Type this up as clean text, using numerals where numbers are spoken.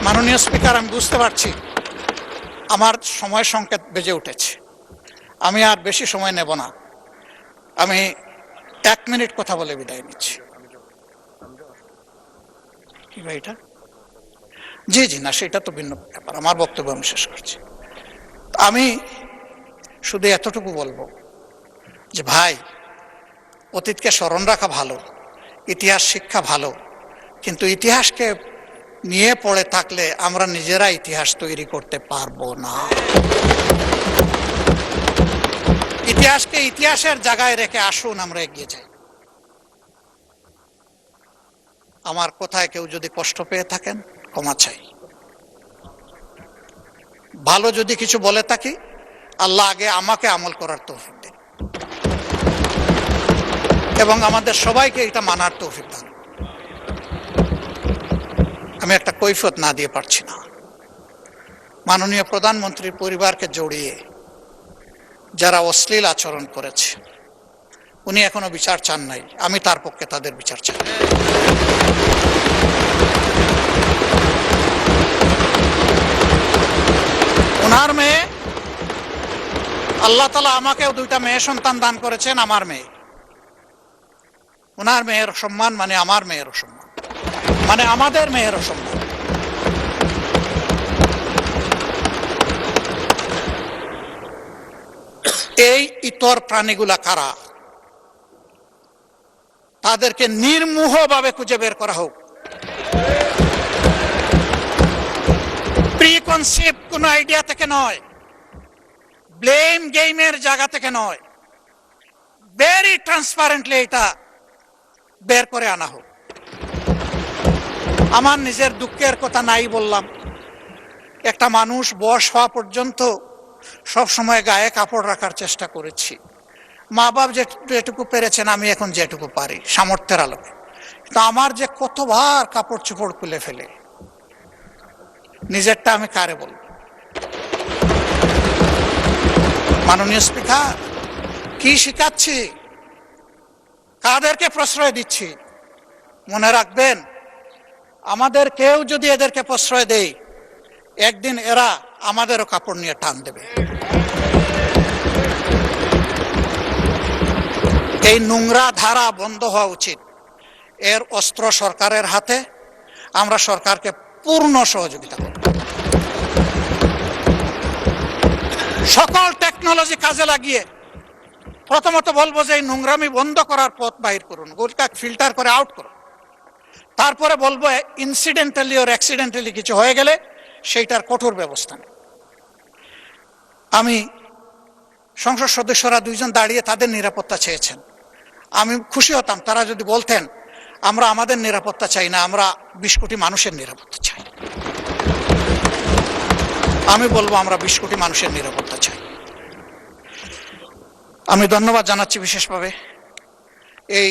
মাননীয় স্পিকার, আমি বুঝতে পারছি আমার সময় সংকেত বেজে উঠেছে। আমি আর বেশি সময় নেব না। আমি 1 মিনিট কথা বলে বিদায় নিচ্ছি। কি ভাই এটা? জি জি, না সেটা তো ভিন্ন ব্যাপার। আমার বক্তব্য আমি শেষ করছি। আমি শুধু এতটুকু বলবো যে ভাই, অতীতকে স্মরণ রাখা ভালো, ইতিহাস শিক্ষা ভালো, কিন্তু ইতিহাসকে নিয়ে পড়ে থাকলে আমরা নিজেরা ইতিহাস তৈরি করতে পারবো না। ইতিহাসকে ইতিহাসের জায়গায় রেখে আসুন আমরা এগিয়ে যাই। আমার কথায় কেউ যদি কষ্ট পেয়ে থাকেন ক্ষমা চাই। ভালো যদি কিছু বলে থাকি, আল্লাহ আগে আমাকে আমল করার তৌফিক দেন এবং আমাদের সবাইকে এটা মানার তৌফিক দেন। আমি একটা কৈফিয়ত না দিয়ে পারছি না। মাননীয় প্রধানমন্ত্রীর পরিবারকে জড়িয়ে যারা অশ্লীল আচরণ করেছে, উনি এখনো বিচার চান নাই, আমি তার পক্ষে তাদের বিচার চাই। ওনার মেয়ে, আল্লাহ তাআলা আমাকেও 2টা মেয়ে সন্তান দান করেছেন, আমার মেয়ে। ওনার মেয়ের সম্মান মানে আমার মেয়েরও সম্মান, মানে আমাদের মেয়েরও সম্মান। এই ইতর প্রাণীগুলা কারা, তাদেরকে নির্মোহভাবে খুঁজে বের করা হোক। প্রিকনসেপ্ট কোন আইডিয়া থেকে নয়, ব্লেম গেমের জায়গা থেকে নয়, ভেরি ট্রান্সপারেন্টলি এটা বের করে আনা হোক। আমার নিজের দুঃখের কথা নাই বললাম, একটা মানুষ বয়স হওয়া পর্যন্ত সব সময় গায়ে কাপড় রাখার চেষ্টা করেছি। মা বাপ যেটুকু পেরেছেন, আমি এখন যেটুকু পারি সামর্থ্যের আলোকে। কিন্তু আমার যে কতবার কাপড় চোপড় খুলে ফেলে, নিজেরটা আমি কারে বলব? মাননীয় স্পিকার, কি শিখাচ্ছি, কাদেরকে প্রশ্রয় দিচ্ছি? মনে রাখবেন, আমাদের কেউ যদি এদেরকে প্রশ্রয় দেয়, একদিন এরা আমাদেরও কাপড় নিয়ে টান দেবে। এই নোংরা ধারা বন্ধ হওয়া উচিত। এর অস্ত্র সরকারের হাতে, আমরা সরকারকে পূর্ণ সহযোগিতা করব। সকল টেকনোলজি কাজে লাগিয়ে প্রথমত বলবো যে এই নোংরামি বন্ধ করার পথ বাহির করুন, গোলকা ফিল্টার করে আউট করুন। তারপরে বলবো ইনসিডেন্টালি ওর অ্যাক্সিডেন্টালি কিছু হয়ে গেলে সেইটার কঠোর ব্যবস্থা নেই। আমি সংসদ সদস্যরা 2 জন দাঁড়িয়ে তাদের নিরাপত্তা চেয়েছেন। আমি খুশি হতাম তারা যদি বলতেন আমরা আমাদের নিরাপত্তা চাই না, আমরা 20 কোটি মানুষের নিরাপত্তা চাই। আমি বলবো আমরা 20 কোটি মানুষের নিরাপত্তা চাই। আমি ধন্যবাদ জানাচ্ছি বিশেষভাবে এই